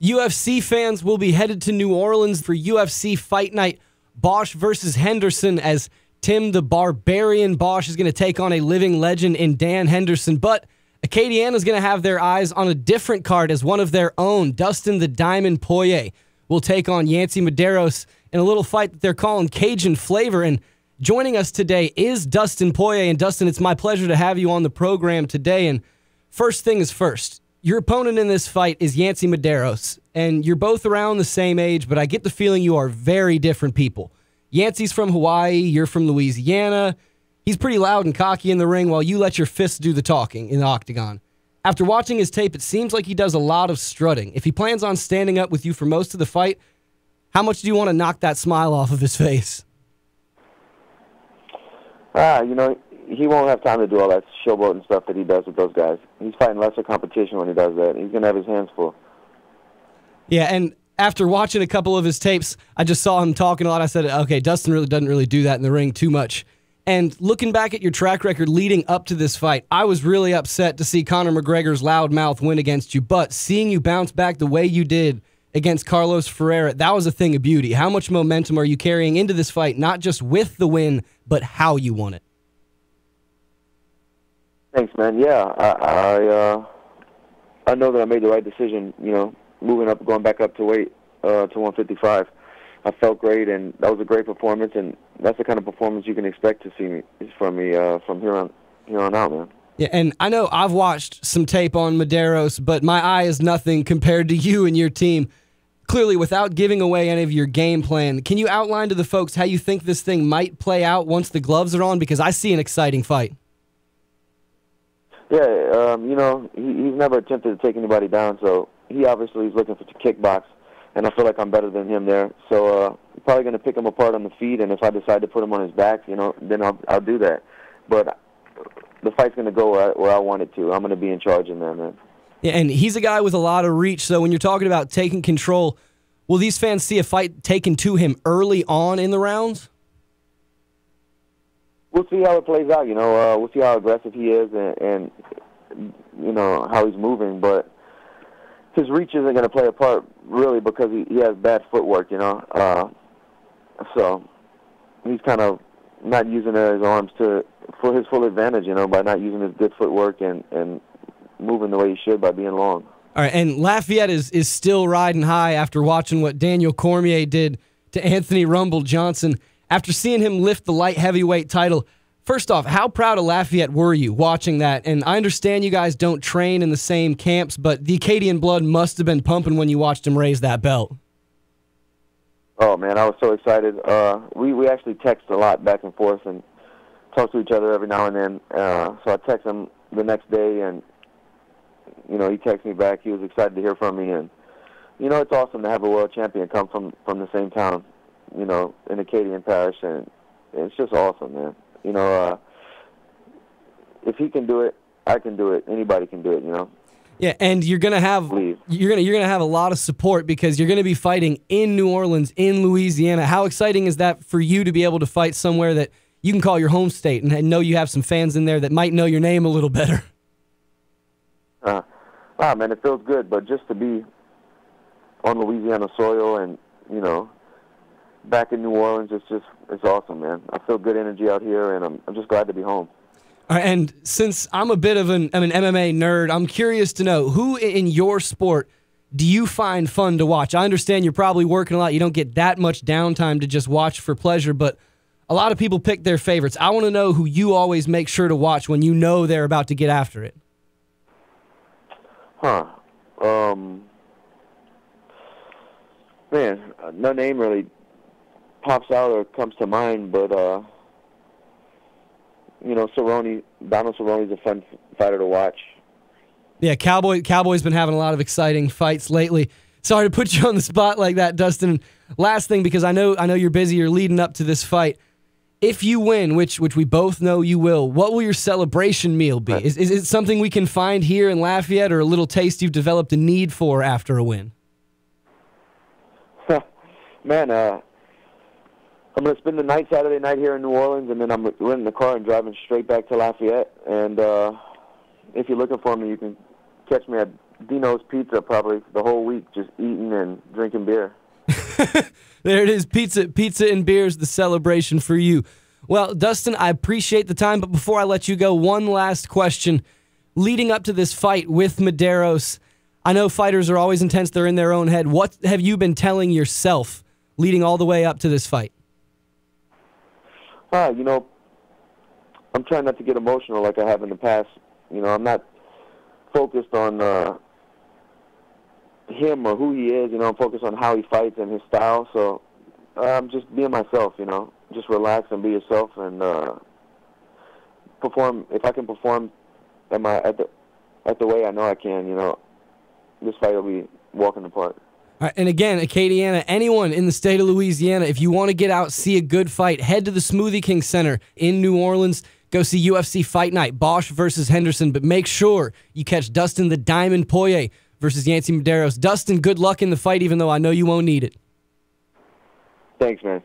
UFC fans will be headed to New Orleans for UFC Fight Night, Bosch versus Henderson, as Tim the Barbarian Bosch is going to take on a living legend in Dan Henderson. But Acadiana is going to have their eyes on a different card, as one of their own, Dustin the Diamond Poirier, will take on Yancy Medeiros in a little fight that they're calling Cajun Flavor. And joining us today is Dustin Poirier. And Dustin, it's my pleasure to have you on the program today. And first thing is first, your opponent in this fight is Yancy Medeiros, and you're both around the same age, but I get the feeling you are very different people. Yancy's from Hawaii, you're from Louisiana. He's pretty loud and cocky in the ring while you let your fists do the talking in the Octagon. After watching his tape, it seems like he does a lot of strutting. If he plans on standing up with you for most of the fight, how much do you want to knock that smile off of his face? He won't have time to do all that showboating stuff that he does with those guys. He's fighting lesser competition when he does that. He's going to have his hands full. Yeah, and after watching a couple of his tapes, I just saw him talking a lot. I said, okay, Dustin really doesn't really do that in the ring too much. And looking back at your track record leading up to this fight, I was really upset to see Conor McGregor's loudmouth win against you. But seeing you bounce back the way you did against Carlos Ferreira, that was a thing of beauty. How much momentum are you carrying into this fight, not just with the win, but how you won it? Thanks, man. Yeah, I know that I made the right decision, moving up, going back up to weight, to 155. I felt great, and that was a great performance, and that's the kind of performance you can expect to see from me from here on out, man. Yeah, and I know I've watched some tape on Medeiros, but my eye is nothing compared to you and your team. Clearly, without giving away any of your game plan, can you outline to the folks how you think this thing might play out once the gloves are on? Because I see an exciting fight. Yeah, he's never attempted to take anybody down, so he obviously is looking for to kickbox, and I feel like I'm better than him there. So I'm probably going to pick him apart on the feet, and if I decide to put him on his back, then I'll do that. But the fight's going to go where I want it to. I'm going to be in charge in there, man. Yeah, and he's a guy with a lot of reach, so when you're talking about taking control, will these fans see a fight taken to him early on in the rounds? We'll see how it plays out, We'll see how aggressive he is and how he's moving. But his reach isn't going to play a part, really, because he has bad footwork, So he's kind of not using his arms for his full advantage, by not using his good footwork and moving the way he should by being long. All right, and Lafayette is still riding high after watching what Daniel Cormier did to Anthony Rumble Johnson. After seeing him lift the light heavyweight title, first off, how proud of Lafayette were you watching that? And I understand you guys don't train in the same camps, but the Acadian blood must have been pumping when you watched him raise that belt. Oh, man, I was so excited. We actually text a lot back and forth and talk to each other every now and then. So I text him the next day, and, he texted me back. He was excited to hear from me. And, it's awesome to have a world champion come from the same town, in Acadian Parish, and it's just awesome, man. If he can do it, I can do it. Anybody can do it, Yeah, and you're gonna have a lot of support because you're gonna be fighting in New Orleans, in Louisiana. How exciting is that for you to be able to fight somewhere that you can call your home state and know you have some fans in there that might know your name a little better? Man, it feels good, but just to be on Louisiana soil and back in New Orleans, it's awesome, man. I feel good energy out here, and I'm just glad to be home. All right, and since I'm a bit of an MMA nerd, I'm curious to know, who in your sport do you find fun to watch? I understand you're probably working a lot. You don't get that much downtime to just watch for pleasure, but a lot of people pick their favorites. I want to know who you always make sure to watch when you know they're about to get after it. Man, no name really pops out or comes to mind, but Donald Cerrone's a fun fighter to watch. Yeah, Cowboy's been having a lot of exciting fights lately. Sorry to put you on the spot like that, Dustin. Last thing, because I know you're busy, you're leading up to this fight. If you win, which we both know you will, what will your celebration meal be? Is it something we can find here in Lafayette, or a little taste you've developed a need for after a win? Man, I'm going to spend the night Saturday night here in New Orleans, and then I'm renting the car and driving straight back to Lafayette. And if you're looking for me, you can catch me at Dino's Pizza probably the whole week, just eating and drinking beer. There it is, pizza and beers, the celebration for you. Well, Dustin, I appreciate the time, but before I let you go, one last question. Leading up to this fight with Medeiros, I know fighters are always intense, they're in their own head. What have you been telling yourself leading all the way up to this fight? You know, I'm trying not to get emotional like I have in the past. You know, I'm not focused on him or who he is. You know, I'm focused on how he fights and his style. So I'm just being myself, you know. Just relax and be yourself and perform. If I can perform at the way I know I can, you know, this fight will be walking apart. All right, and again, Acadiana, anyone in the state of Louisiana, if you want to get out, see a good fight, head to the Smoothie King Center in New Orleans. Go see UFC Fight Night, Bosch versus Henderson, but make sure you catch Dustin the Diamond Poirier versus Yancy Medeiros. Dustin, good luck in the fight, even though I know you won't need it. Thanks, man.